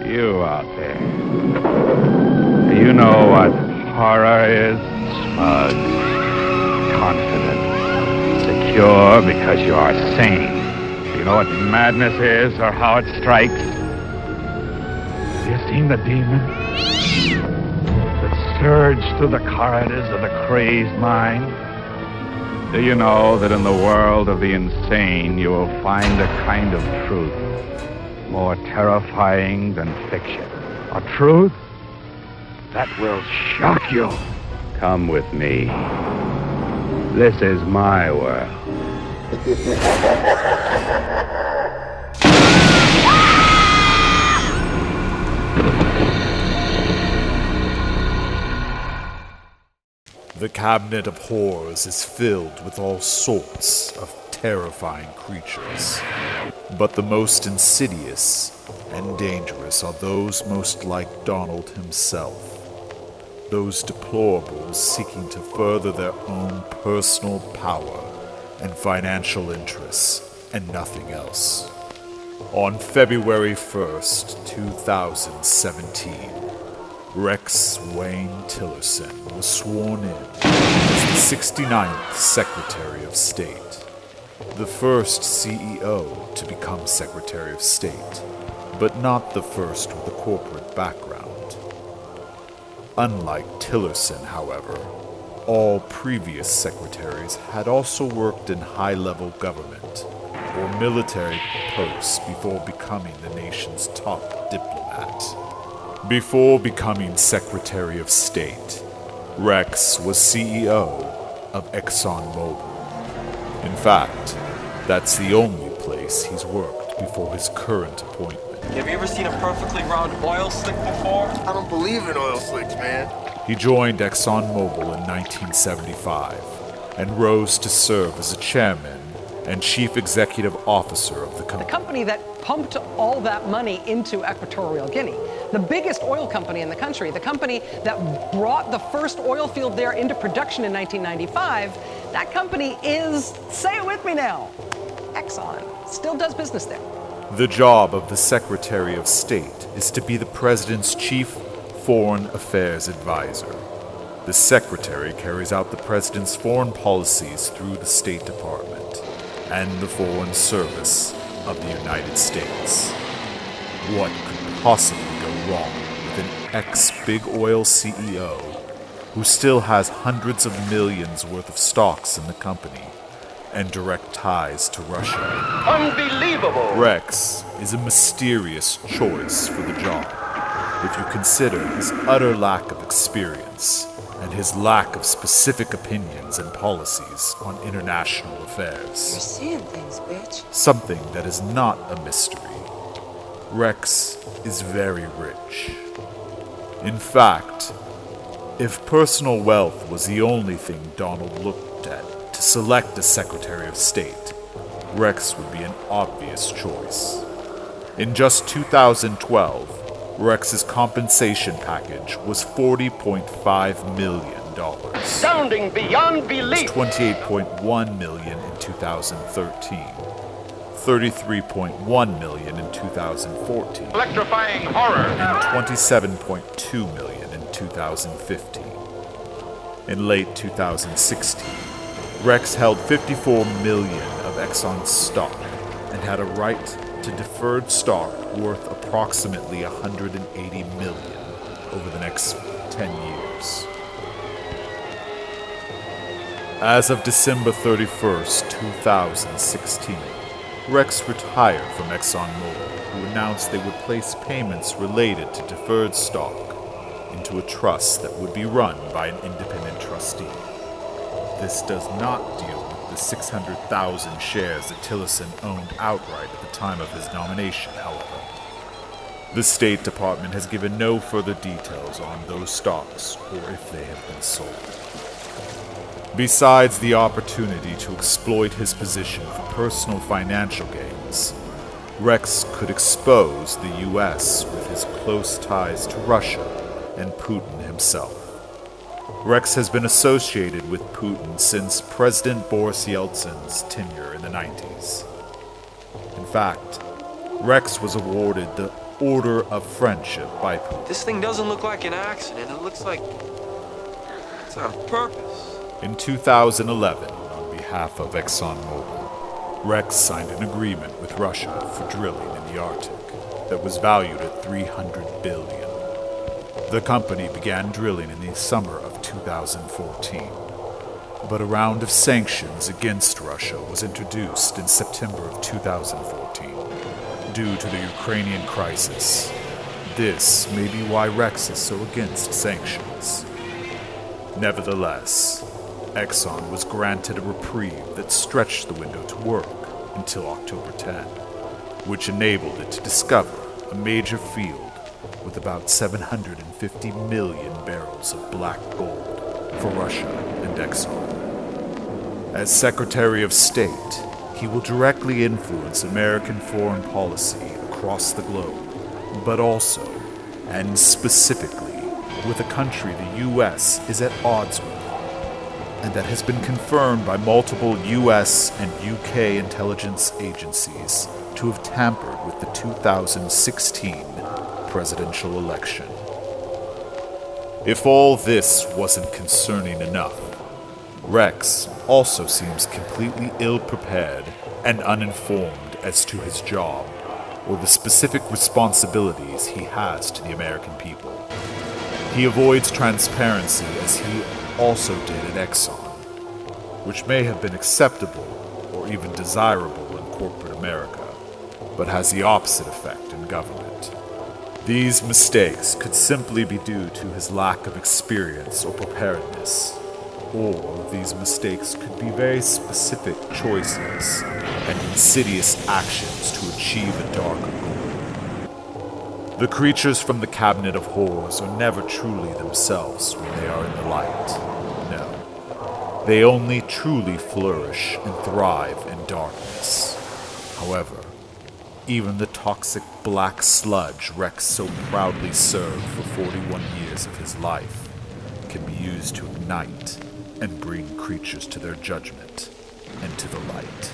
You out there, do you know what horror is? Smug, confident, secure because you are sane. Do you know what madness is or how it strikes? Have you seen the demon that surge through the corridors of the crazed mind? Do you know that in the world of the insane you will find a kind of truth more terrifying than fiction? A truth that will shock you. Come with me. This is my world. The Cabinet of Horrors is filled with all sorts of terrifying creatures. But the most insidious and dangerous are those most like Donald himself. Those deplorables seeking to further their own personal power and financial interests, and nothing else. On February 1st, 2017, Rex Wayne Tillerson was sworn in as the 69th Secretary of State, the first CEO to become Secretary of State, but not the first with a corporate background. Unlike Tillerson, however, all previous secretaries had also worked in high-level government or military posts before becoming the nation's top diplomat. Before becoming Secretary of State, Rex was CEO of ExxonMobil. In fact, that's the only place he's worked before his current appointment. Have you ever seen a perfectly round oil slick before? I don't believe in oil slicks, man. He joined ExxonMobil in 1975 and rose to serve as a chairman and chief executive officer of the company. The company that pumped all that money into Equatorial Guinea, the biggest oil company in the country, the company that brought the first oil field there into production in 1995, that company is, say it with me now, Exxon. Still does business there. The job of the Secretary of State is to be the President's chief foreign affairs advisor. The Secretary carries out the President's foreign policies through the State Department and the Foreign Service of the United States. What could possibly go wrong with an ex-big oil CEO who still has hundreds of millions worth of stocks in the company and direct ties to Russia? Unbelievable! Rex is a mysterious choice for the job, if you consider his utter lack of experience and his lack of specific opinions and policies on international affairs. You're seeing things, bitch. Something that is not a mystery. Rex is very rich. In fact, if personal wealth was the only thing Donald looked at to select a Secretary of State, Rex would be an obvious choice. In just 2012, Rex's compensation package was $40.5 million. Astounding beyond belief! $28.1 million in 2013, $33.1 million in 2014, Electrifying horror! and $27.2 million in 2015. In late 2016, Rex held $54 million of Exxon's stock and had a right to deferred stock worth approximately $180 million over the next 10 years. As of December 31st, 2016, Rex retired from ExxonMobil, who announced they would place payments related to deferred stock into a trust that would be run by an independent trustee. This does not deal with the 600,000 shares that Tillerson owned outright at the time of his nomination, however. The State Department has given no further details on those stocks or if they have been sold. Besides the opportunity to exploit his position for personal financial gains, Rex could expose the U.S. with his close ties to Russia and Putin himself. Rex has been associated with Putin since President Boris Yeltsin's tenure in the 90s. In fact, Rex was awarded the Order of Friendship by Putin. This thing doesn't look like an accident. It looks like it's on purpose. In 2011, on behalf of ExxonMobil, Rex signed an agreement with Russia for drilling in the Arctic that was valued at $300 billion. The company began drilling in the summer of 2014, but a round of sanctions against Russia was introduced in September of 2014 due to the Ukrainian crisis. This may be why Rex is so against sanctions. Nevertheless, Exxon was granted a reprieve that stretched the window to work until October 10, which enabled it to discover a major field with about 750 million barrels of black gold for Russia and Exxon. As Secretary of State, he will directly influence American foreign policy across the globe, but also, and specifically, with a country the U.S. is at odds with, and that has been confirmed by multiple U.S. and U.K. intelligence agencies to have tampered with the 2016 presidential election. If all this wasn't concerning enough, Rex also seems completely ill-prepared and uninformed as to his job or the specific responsibilities he has to the American people. He avoids transparency as he also did at Exxon, which may have been acceptable or even desirable in corporate America, but has the opposite effect in government. These mistakes could simply be due to his lack of experience or preparedness, or these mistakes could be very specific choices and insidious actions to achieve a darker goal. The creatures from the Cabinet of Horrors are never truly themselves when they are in the light. No. They only truly flourish and thrive in darkness. However, even the toxic black sludge Rex so proudly served for 41 years of his life can be used to ignite and bring creatures to their judgment and to the light.